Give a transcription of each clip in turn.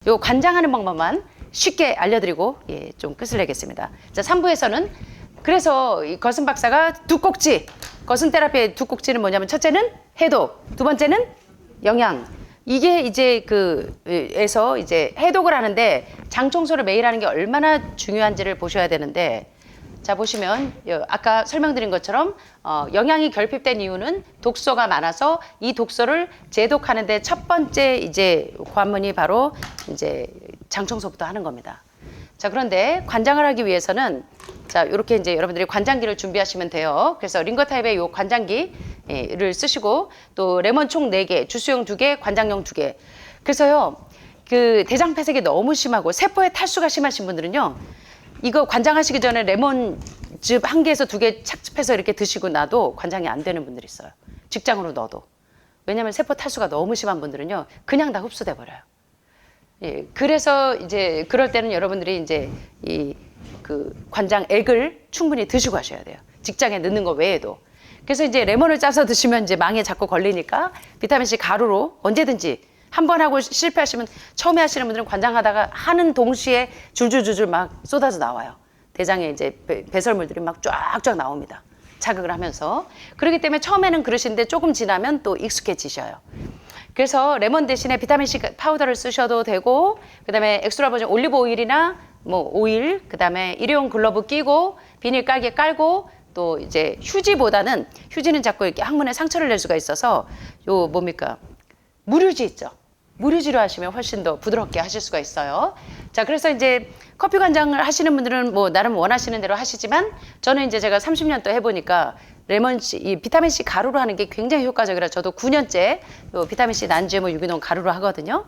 요 관장하는 방법만 쉽게 알려드리고 좀 끝을 내겠습니다. 자, 3부에서는 그래서 이 거슴 박사가 두 꼭지, 거슴 테라피의 두 꼭지는 뭐냐면 첫째는 해독, 두 번째는 영양. 이게 이제 에서 이제 해독을 하는데 장 청소를 매일 하는 게 얼마나 중요한지를 보셔야 되는데, 자 보시면 아까 설명드린 것처럼 영양이 결핍된 이유는 독소가 많아서 이 독소를 제독하는데 첫 번째 이제 관문이 바로 이제 장 청소부터 하는 겁니다. 자, 그런데 관장을 하기 위해서는 자 이렇게 이제 여러분들이 관장기를 준비하시면 돼요. 그래서 링거 타입의 요 관장기를 쓰시고 또 레몬 총 4개, 주스용 2개, 관장용 2개. 그래서요 그 대장 폐색이 너무 심하고 세포의 탈수가 심하신 분들은요, 이거 관장하시기 전에 레몬즙 1개에서 2개 착즙해서 이렇게 드시고 나도 관장이 안 되는 분들이 있어요. 직장으로 넣어도. 왜냐하면 세포 탈수가 너무 심한 분들은요 그냥 다 흡수돼 버려요. 예, 그래서 이제 그럴 때는 여러분들이 이제 그 관장액을 충분히 드시고 하셔야 돼요. 직장에 넣는 거 외에도. 그래서 이제 레몬을 짜서 드시면 이제 망에 자꾸 걸리니까 비타민C 가루로 언제든지 한 번 하고 실패하시면, 처음에 하시는 분들은 관장하다가 하는 동시에 줄줄줄줄 막 쏟아져 나와요. 대장에 이제 배설물들이 막 쫙쫙 나옵니다. 자극을 하면서. 그렇기 때문에 처음에는 그러신데 조금 지나면 또 익숙해지셔요. 그래서 레몬 대신에 비타민C 파우더를 쓰셔도 되고, 그 다음에 엑스트라 버진 올리브 오일이나 뭐 오일, 그 다음에 일회용 글러브 끼고 비닐 깔개 깔고, 또 이제 휴지보다는, 휴지는 자꾸 이렇게 항문에 상처를 낼 수가 있어서 요 뭡니까? 무료지 있죠? 무료지로 하시면 훨씬 더 부드럽게 하실 수가 있어요. 자, 그래서 이제 커피 관장을 하시는 분들은 뭐 나름 원하시는 대로 하시지만, 저는 이제 제가 30년 또 해보니까 이 비타민C 가루로 하는 게 굉장히 효과적이라 저도 9년째 비타민C 난GMO 유기농 가루로 하거든요.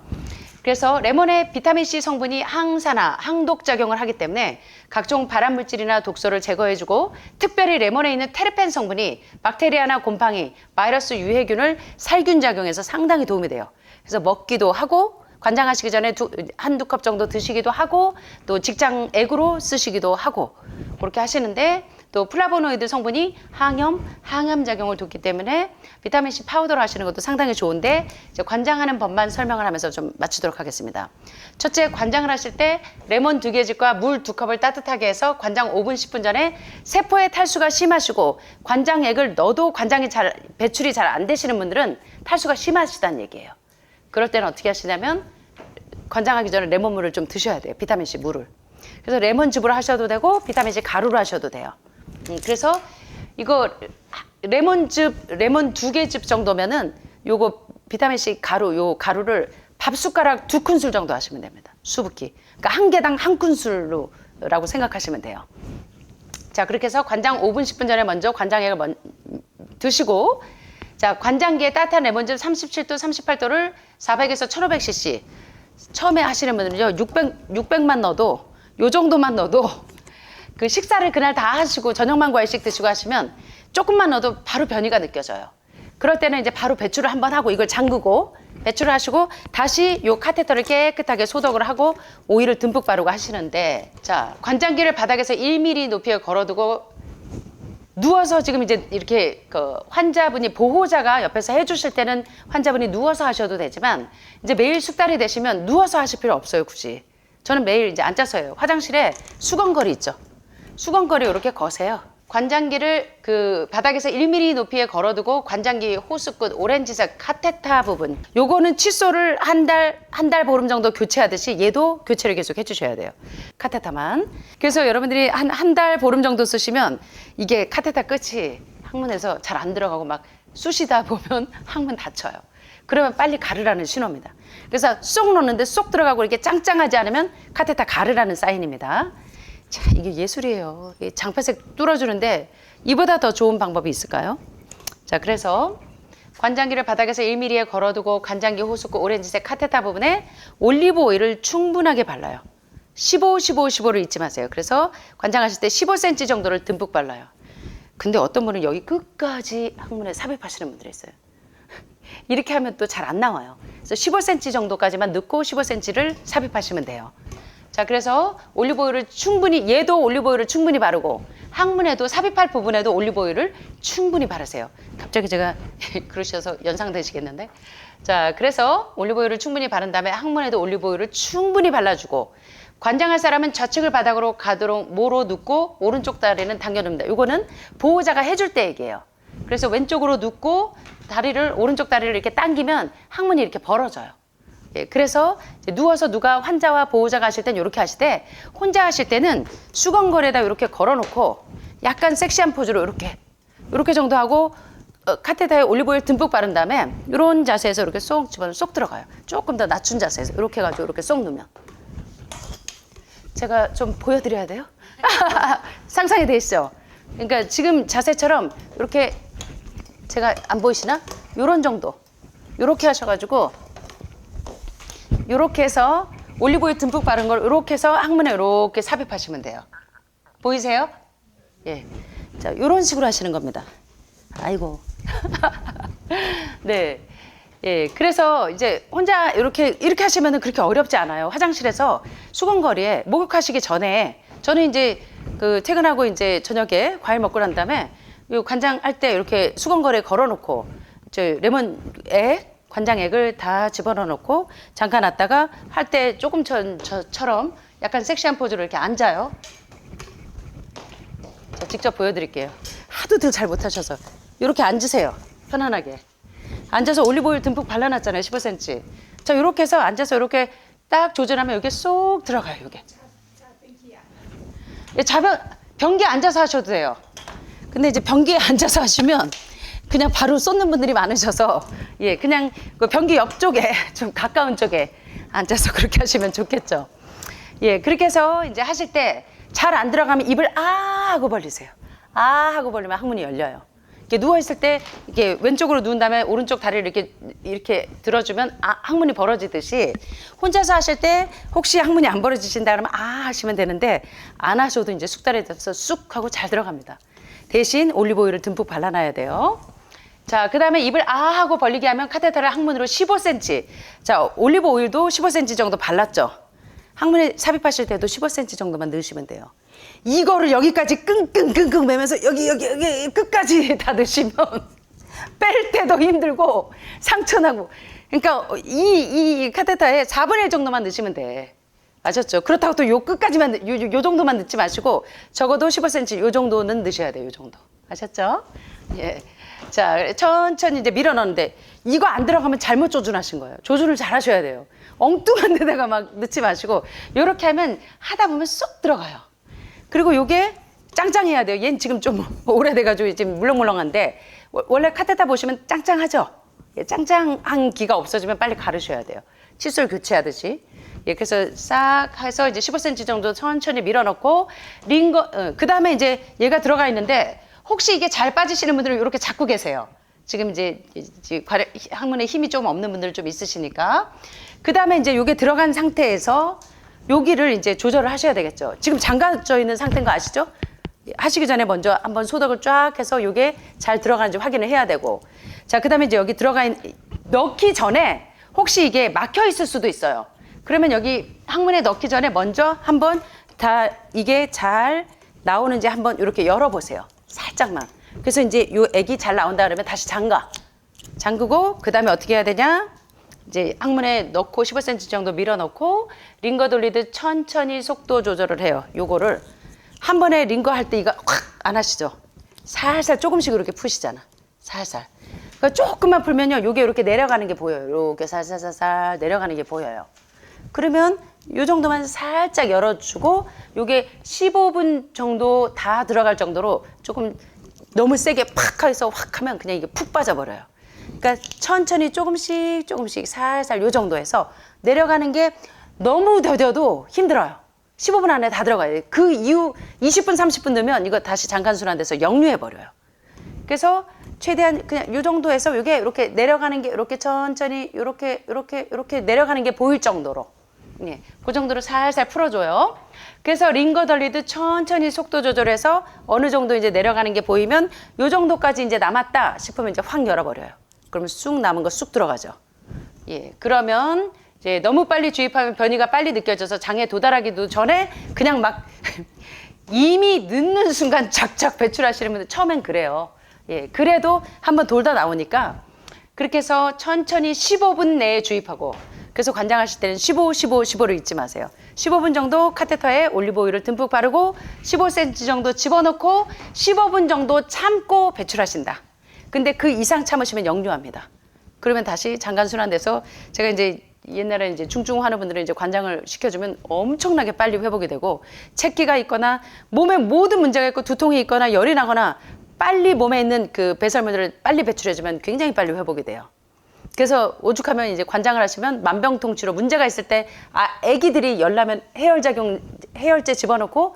그래서 레몬의 비타민C 성분이 항산화, 항독 작용을 하기 때문에 각종 발암물질이나 독소를 제거해주고, 특별히 레몬에 있는 테르펜 성분이 박테리아나 곰팡이, 바이러스 유해균을 살균 작용해서 상당히 도움이 돼요. 그래서 먹기도 하고, 관장하시기 전에 한두 컵 정도 드시기도 하고, 또 직장액으로 쓰시기도 하고, 그렇게 하시는데, 또 플라보노이드 성분이 항염 작용을 돕기 때문에 비타민C 파우더로 하시는 것도 상당히 좋은데, 이제 관장하는 법만 설명을 하면서 좀 마치도록 하겠습니다. 첫째, 관장을 하실 때 레몬 2개즙과 물 2컵을 따뜻하게 해서 관장 5분 10분 전에, 세포의 탈수가 심하시고 관장액을 넣어도 관장이 배출이 잘 안 되시는 분들은 탈수가 심하시다는 얘기예요. 그럴 때는 어떻게 하시냐면 관장하기 전에 레몬물을 좀 드셔야 돼요. 비타민C 물을. 그래서 레몬즙으로 하셔도 되고 비타민C 가루로 하셔도 돼요. 그래서 이거 레몬 2개즙 정도면은 요거 비타민C 가루, 요 가루를 밥숟가락 2큰술 정도 하시면 됩니다. 수북히. 그러니까 한 개당 한 큰술로라고 생각하시면 돼요. 자, 그렇게 해서 관장 5분 10분 전에 먼저 관장액을 드시고, 자, 관장기에 따뜻한 레몬즙 37도, 38도를 400에서 1500cc. 처음에 하시는 분들은요, 600만 넣어도, 요 정도만 넣어도, 그 식사를 그날 다 하시고 저녁만 과일씩 드시고 하시면 조금만 넣어도 바로 변이가 느껴져요. 그럴 때는 이제 바로 배출을 한번 하고 이걸 잠그고 배출을 하시고 다시 요 카테터를 깨끗하게 소독을 하고 오일을 듬뿍 바르고 하시는데, 자, 관장기를 바닥에서 1mm 높이에 걸어두고 누워서, 지금 이제 이렇게 그 환자분이, 보호자가 옆에서 해주실 때는 환자분이 누워서 하셔도 되지만, 이제 매일 숙달이 되시면 누워서 하실 필요 없어요, 굳이. 저는 매일 이제 앉아서 해요. 화장실에 수건거리 있죠? 수건거리 이렇게 거세요. 관장기를 그 바닥에서 1mm 높이에 걸어두고 관장기 호수 끝 오렌지색 카테타 부분, 요거는 칫솔을 한 달 보름 정도 교체하듯이 얘도 교체를 계속 해주셔야 돼요. 카테타만. 그래서 여러분들이 한 달 보름 정도 쓰시면 이게 카테타 끝이 항문에서 잘 안 들어가고 막 쑤시다 보면 항문 다쳐요. 그러면 빨리 가르라는 신호입니다. 그래서 쏙 넣는데 쏙 들어가고 이렇게 짱짱하지 않으면 카테타 가르라는 사인입니다. 자, 이게 예술이에요. 장폐색 뚫어주는데 이보다 더 좋은 방법이 있을까요? 자, 그래서 관장기를 바닥에서 1mm에 걸어두고 관장기 호수구 오렌지색 카테타 부분에 올리브 오일을 충분하게 발라요. 15를 잊지 마세요. 그래서 관장하실 때 15cm 정도를 듬뿍 발라요. 근데 어떤 분은 여기 끝까지 항문에 삽입하시는 분들이 있어요. 이렇게 하면 또 잘 안 나와요. 그래서 15cm 정도까지만 넣고 15cm를 삽입하시면 돼요. 자, 그래서 올리브오일을 충분히, 얘도 올리브오일을 충분히 바르고 항문에도 삽입할 부분에도 올리브오일을 충분히 바르세요. 갑자기 제가 그러셔서 연상되시겠는데. 자, 그래서 올리브오일을 충분히 바른 다음에 항문에도 올리브오일을 충분히 발라주고 관장할 사람은 좌측을 바닥으로 가도록 모로 눕고 오른쪽 다리는 당겨눕니다. 이거는 보호자가 해줄 때 얘기예요. 그래서 왼쪽으로 눕고 오른쪽 다리를 이렇게 당기면 항문이 이렇게 벌어져요. 예, 그래서 이제 누워서 누가 환자와 보호자가 하실 땐 이렇게 하시되 혼자 하실 때는 수건걸에다 이렇게 걸어놓고 약간 섹시한 포즈로 이렇게 정도 하고 카테터에 올리브오일 듬뿍 바른 다음에 이런 자세에서 이렇게 쏙 집어넣으면 쏙 들어가요. 조금 더 낮춘 자세에서 이렇게 해가지고 이렇게 쏙 넣으면. 제가 좀 보여드려야 돼요? 상상이 돼 있어. 그러니까 지금 자세처럼 이렇게 제가 안 보이시나? 요런 정도. 요렇게 하셔가지고 요렇게 해서 올리브오일 듬뿍 바른 걸 요렇게 해서 항문에 요렇게 삽입하시면 돼요. 보이세요? 예. 자, 요런 식으로 하시는 겁니다. 아이고. 네. 예, 그래서 이제 혼자 이렇게 하시면은 그렇게 어렵지 않아요. 화장실에서 수건거리에 목욕하시기 전에 저는 이제 그 퇴근하고 이제 저녁에 과일 먹고 난 다음에 요 관장할 때 이렇게 수건거리에 걸어놓고 레몬액, 관장액을 다 집어넣어 놓고 잠깐 놨다가 할 때 조금 저처럼 약간 섹시한 포즈로 이렇게 앉아요. 자, 직접 보여드릴게요. 하도 더 잘 못하셔서 이렇게 앉으세요. 편안하게. 앉아서 올리브오일 듬뿍 발라놨잖아요. 15cm. 자, 이렇게 해서 앉아서 이렇게 딱 조절하면 여기 쏙 들어가요. 이게. 예, 변기에 앉아서 하셔도 돼요. 근데 이제 변기에 앉아서 하시면 그냥 바로 쏟는 분들이 많으셔서 예, 그냥 그 변기 옆쪽에 좀 가까운 쪽에 앉아서 그렇게 하시면 좋겠죠. 예, 그렇게 해서 이제 하실 때 잘 안 들어가면 입을 아 하고 벌리세요. 아 하고 벌리면 항문이 열려요. 이렇게 누워 있을 때 이렇게 왼쪽으로 누운 다음에 오른쪽 다리를 이렇게 들어주면 항문이 벌어지듯이 혼자서 하실 때 혹시 항문이 안 벌어지신다 그러면 아 하시면 되는데 안 하셔도 이제 숙달에 돼서 쑥 하고 잘 들어갑니다. 대신 올리브오일을 듬뿍 발라놔야 돼요. 자, 그 다음에 입을 아 하고 벌리게 하면 카테터를 항문으로 15cm. 자, 올리브오일도 15cm 정도 발랐죠. 항문에 삽입하실 때도 15cm 정도만 넣으시면 돼요. 이거를 여기까지 끙끙끙끙 매면서 여기 끝까지 다 넣으시면 뺄 때도 힘들고 상처나고. 그러니까 이 카테터에 4분의 1 정도만 넣으시면 돼. 아셨죠? 그렇다고 또 요 끝까지만 요 정도만 넣지 마시고 적어도 15cm 요 정도는 넣으셔야 돼요. 요 정도. 아셨죠? 예. 자, 천천히 이제 밀어 넣는데 이거 안 들어가면 잘못 조준하신 거예요. 조준을 잘 하셔야 돼요. 엉뚱한 데다가 막 넣지 마시고 요렇게 하면 하다 보면 쏙 들어가요. 그리고 요게 짱짱해야 돼요. 얘는 지금 좀 오래돼가지고 지금 물렁물렁한데 원래 카테터 보시면 짱짱하죠? 예, 짱짱한 기가 없어지면 빨리 가르셔야 돼요. 칫솔 교체하듯이. 예, 그래서 싹 해서 이제 15cm 정도 천천히 밀어넣고 그 다음에 이제 얘가 들어가 있는데 혹시 이게 잘 빠지시는 분들은 이렇게 잡고 계세요. 지금 이제 항문에 힘이 좀 없는 분들 좀 있으시니까. 그 다음에 이제 요게 들어간 상태에서 여기를 이제 조절을 하셔야 되겠죠. 지금 잠가져 있는 상태인 거 아시죠? 하시기 전에 먼저 한번 소독을 쫙 해서 요게 잘 들어가는지 확인을 해야 되고. 자, 그 다음에 이제 여기 넣기 전에 혹시 이게 막혀 있을 수도 있어요. 그러면 여기 항문에 넣기 전에 먼저 한번 이게 잘 나오는지 한번 이렇게 열어보세요. 살짝만. 그래서 이제 요 액이 잘 나온다 그러면 다시 잠그고 그 다음에 어떻게 해야 되냐? 이제 항문에 넣고 15cm 정도 밀어 넣고 링거 돌리듯 천천히 속도 조절을 해요. 요거를 한 번에 링거 할 때 이거 확 안 하시죠? 살살 조금씩 이렇게 푸시잖아. 살살. 그러니까 조금만 풀면요. 요게 이렇게 내려가는 게 보여요. 이렇게 살살살살 내려가는 게 보여요. 그러면 요 정도만 살짝 열어주고 요게 15분 정도 다 들어갈 정도로 조금 너무 세게 팍 해서 확 하면 그냥 이게 푹 빠져버려요. 그러니까 천천히 조금씩 살살 요 정도 해서 내려가는 게 너무 더뎌도 힘들어요. 15분 안에 다 들어가야 돼요. 그 이후 20분, 30분 넣으면 이거 다시 장간순환돼서 역류해버려요. 그래서 최대한 그냥 요 정도 해서 요게 이렇게 내려가는 게 이렇게 천천히 이렇게 내려가는 게 보일 정도로. 예, 그 정도로 살살 풀어줘요. 그래서 링거 돌리듯 천천히 속도 조절해서 어느 정도 이제 내려가는 게 보이면 요 정도까지 이제 남았다 싶으면 이제 확 열어버려요. 그러면 쑥 남은 거 쑥 들어가죠. 예, 그러면 이제 너무 빨리 주입하면 변이가 빨리 느껴져서 장에 도달하기도 전에 그냥 막 이미 늦는 순간 착착 배출하시는 분들 처음엔 그래요. 예, 그래도 한번 돌다 나오니까 그렇게 해서 천천히 15분 내에 주입하고, 그래서 관장하실 때는 15, 15, 15를 잊지 마세요. 15분 정도 카테터에 올리브 오일을 듬뿍 바르고 15cm 정도 집어넣고 15분 정도 참고 배출하신다. 근데 그 이상 참으시면 역류합니다. 그러면 다시 장관 순환돼서, 제가 이제 옛날에 이제 중증 하는 분들은 이제 관장을 시켜주면 엄청나게 빨리 회복이 되고, 체기가 있거나 몸에 모든 문제가 있고 두통이 있거나 열이 나거나 빨리 몸에 있는 그 배설물들을 빨리 배출해주면 굉장히 빨리 회복이 돼요. 그래서 오죽하면 이제 관장을 하시면 만병통치로 문제가 있을 때, 애기들이 열나면 해열제 집어넣고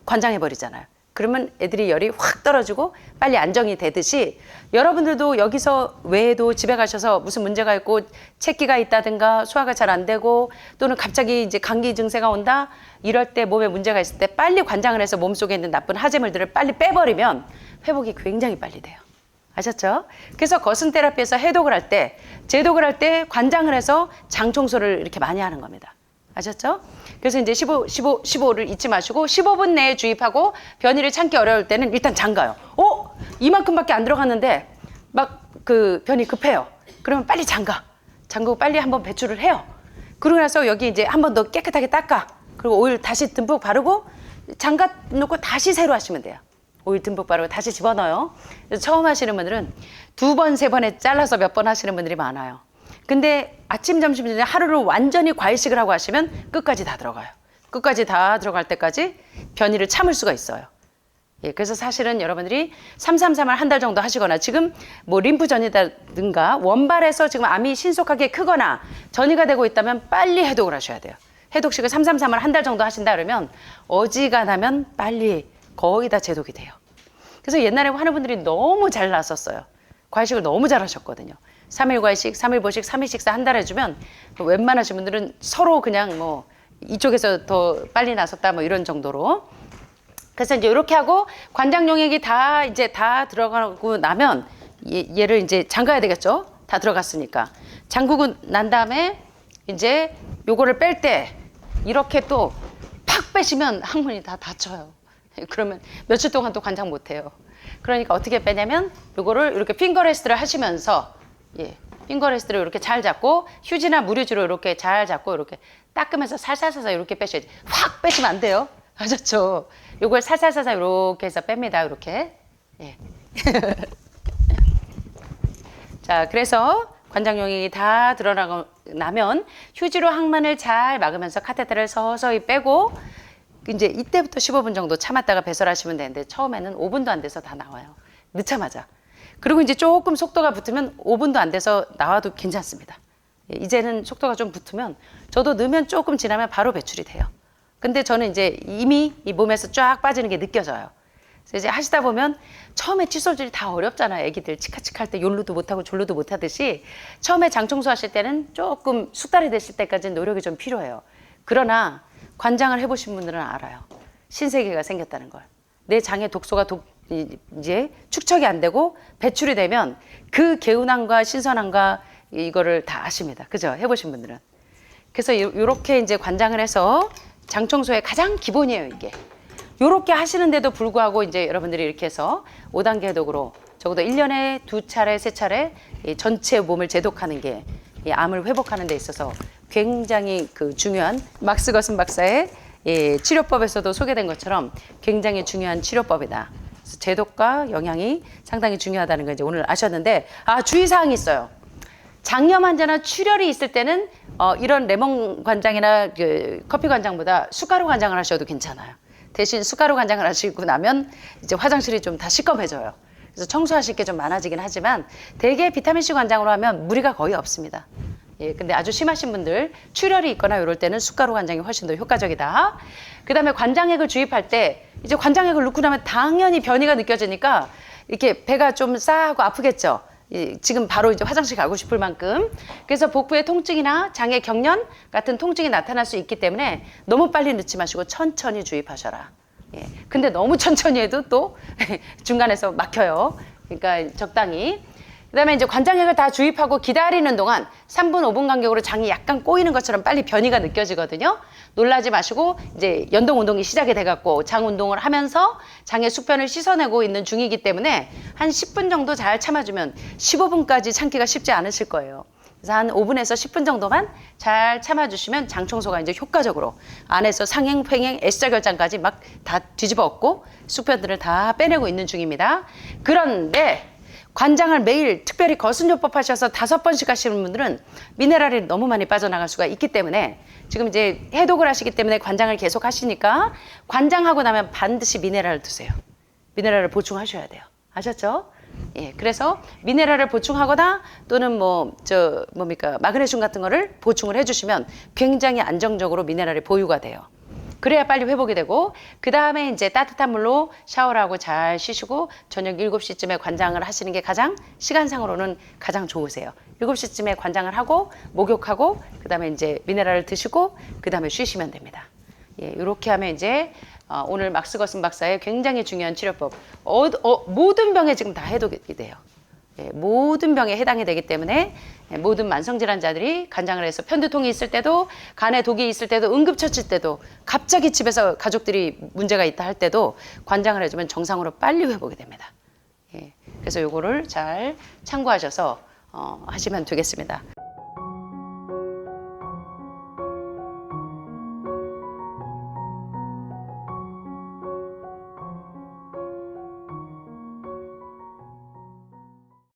관장해버리잖아요. 그러면 애들이 열이 확 떨어지고 빨리 안정이 되듯이, 여러분들도 여기서 외에도 집에 가셔서 무슨 문제가 있고 체기가 있다든가 소화가 잘 안 되고 또는 갑자기 이제 감기 증세가 온다, 이럴 때 몸에 문제가 있을 때 빨리 관장을 해서 몸속에 있는 나쁜 하재물들을 빨리 빼버리면 회복이 굉장히 빨리 돼요. 아셨죠? 그래서 거슴 테라피에서 해독을 할 때, 제독을 할 때 관장을 해서 장 청소를 이렇게 많이 하는 겁니다. 아셨죠? 그래서 이제 15를 잊지 마시고 15분 내에 주입하고, 변이를 참기 어려울 때는 일단 잠가요. 이만큼밖에 안 들어갔는데 막 그 변이 급해요. 그러면 빨리 잠그고 빨리 한번 배출을 해요. 그러고 나서 여기 이제 한 번 더 깨끗하게 닦아. 그리고 오일 다시 듬뿍 바르고 잠가 놓고 다시 새로 하시면 돼요. 오일 듬뿍 바르고 다시 집어넣어요. 그래서 처음 하시는 분들은 2번, 3번에 잘라서 몇 번 하시는 분들이 많아요. 근데 아침, 점심, 저녁 하루를 완전히 과일식을 하고 하시면 끝까지 다 들어가요. 끝까지 다 들어갈 때까지 변이를 참을 수가 있어요. 예, 그래서 사실은 여러분들이 333을 한 달 정도 하시거나, 지금 뭐 림프전이라든가 원발에서 지금 암이 신속하게 크거나 전이가 되고 있다면 빨리 해독을 하셔야 돼요. 해독식을 333을 한 달 정도 하신다 그러면 어지간하면 빨리 거의 다 제독이 돼요. 그래서 옛날에 하는 분들이 너무 잘 나섰어요. 과일식을 너무 잘 하셨거든요. 3일 과일식, 3일 보식, 3일 식사 한 달 해주면 웬만하신 분들은 서로 그냥 뭐 이쪽에서 더 빨리 나섰다 뭐 이런 정도로. 그래서 이제 이렇게 하고 관장 용액이 다 이제 다 들어가고 나면 얘를 이제 잠가야 되겠죠? 다 들어갔으니까. 잠그고 난 다음에 이제 요거를 뺄 때 이렇게 또 팍 빼시면 항문이 다 다쳐요. 그러면 며칠 동안 또 관장 못 해요. 그러니까 어떻게 빼냐면 요거를 이렇게 핑거레스트를 하시면서, 예, 핑거레스트를 이렇게 잘 잡고 휴지나 물휴지로 이렇게 잘 잡고 이렇게 닦으면서 살살살살 이렇게 빼셔야지. 확 빼시면 안 돼요. 아셨죠? 요걸 살살살살 이렇게 해서 뺍니다. 이렇게. 예. 자, 그래서 관장용이 다 드러나고 나면 휴지로 항문을 잘 막으면서 카테터를 서서히 빼고, 이제 이때부터 15분 정도 참았다가 배설하시면 되는데, 처음에는 5분도 안 돼서 다 나와요. 넣자마자. 그리고 이제 조금 속도가 붙으면 5분도 안 돼서 나와도 괜찮습니다. 이제는 속도가 좀 붙으면, 저도 넣으면 조금 지나면 바로 배출이 돼요. 근데 저는 이제 이미 이 몸에서 쫙 빠지는 게 느껴져요. 그래서 이제 하시다 보면 처음에 칫솔질이 다 어렵잖아요. 애기들 치카치카 할 때 욜로도 못하고 졸로도 못하듯이 처음에 장 청소하실 때는 조금 숙달이 되실 때까지는 노력이 좀 필요해요. 그러나 관장을 해보신 분들은 알아요. 신세계가 생겼다는 걸. 내 장의 독소가 이제 축적이 안 되고 배출이 되면 그 개운함과 신선함과 이거를 다 아십니다. 그죠? 해보신 분들은. 그래서 이렇게 이제 관장을 해서 장 청소의 가장 기본이에요, 이게. 요렇게 하시는데도 불구하고 이제 여러분들이 이렇게 해서 5단계 해독으로 적어도 1년에 2차례, 3차례 전체 몸을 제독하는 게 이 암을 회복하는 데 있어서 굉장히 그 중요한, 막스 거슨 박사의 치료법에서도 소개된 것처럼 굉장히 중요한 치료법이다. 그래서 제독과 영양이 상당히 중요하다는 걸 이제 오늘 아셨는데, 주의사항이 있어요. 장염 환자나 출혈이 있을 때는 이런 레몬 관장이나 그 커피 관장보다 숟가루 관장을 하셔도 괜찮아요. 대신 숟가루 관장을 하시고 나면 이제 화장실이 좀 다 시꺼매져요. 그래서 청소하실 게 좀 많아지긴 하지만 대개 비타민C 관장으로 하면 무리가 거의 없습니다. 예, 근데 아주 심하신 분들, 출혈이 있거나 이럴 때는 숟가루 관장이 훨씬 더 효과적이다. 그 다음에 관장액을 주입할 때 이제 관장액을 넣고 나면 당연히 변이가 느껴지니까 이렇게 배가 좀 싸하고 아프겠죠. 지금 바로 이제 화장실 가고 싶을 만큼. 그래서 복부의 통증이나 장의 경련 같은 통증이 나타날 수 있기 때문에 너무 빨리 넣지 마시고 천천히 주입하셔라. 예. 근데 너무 천천히 해도 또 중간에서 막혀요. 그러니까 적당히. 그다음에 이제 관장약을 다 주입하고 기다리는 동안 3분, 5분 간격으로 장이 약간 꼬이는 것처럼 빨리 변이가 느껴지거든요. 놀라지 마시고 이제 연동 운동이 시작이 돼갖고 장 운동을 하면서 장의 숙변을 씻어내고 있는 중이기 때문에 한 10분 정도 잘 참아주면 15분까지 참기가 쉽지 않으실 거예요. 그래서 한 5분에서 10분 정도만 잘 참아주시면 장 청소가 이제 효과적으로 안에서 상행, 횡행, S자결장까지 막 다 뒤집어 엎고 숙변들을 다 빼내고 있는 중입니다. 그런데 관장을 매일 특별히 거순요법 하셔서 5번씩 하시는 분들은 미네랄이 너무 많이 빠져나갈 수가 있기 때문에 지금 이제 해독을 하시기 때문에 관장을 계속 하시니까 관장하고 나면 반드시 미네랄을 드세요. 미네랄을 보충하셔야 돼요. 아셨죠? 예, 그래서 미네랄을 보충하거나 또는 마그네슘 같은 거를 보충을 해주시면 굉장히 안정적으로 미네랄이 보유가 돼요. 그래야 빨리 회복이 되고 그 다음에 이제 따뜻한 물로 샤워를 하고 잘 쉬시고 저녁 7시쯤에 관장을 하시는 게 가장 시간상으로는 가장 좋으세요. 7시쯤에 관장을 하고 목욕하고 그 다음에 이제 미네랄을 드시고 그 다음에 쉬시면 됩니다. 예, 이렇게 하면 이제 오늘 막스 거슨 박사의 굉장히 중요한 치료법 모든 병에 지금 다 해독이 돼요. 예, 모든 병에 해당이 되기 때문에 모든 만성질환자들이 관장을 해서 편두통이 있을 때도 간에 독이 있을 때도 응급처치 때도 갑자기 집에서 가족들이 문제가 있다 할 때도 관장을 해주면 정상으로 빨리 회복이 됩니다. 예, 그래서 요거를 잘 참고하셔서 하시면 되겠습니다.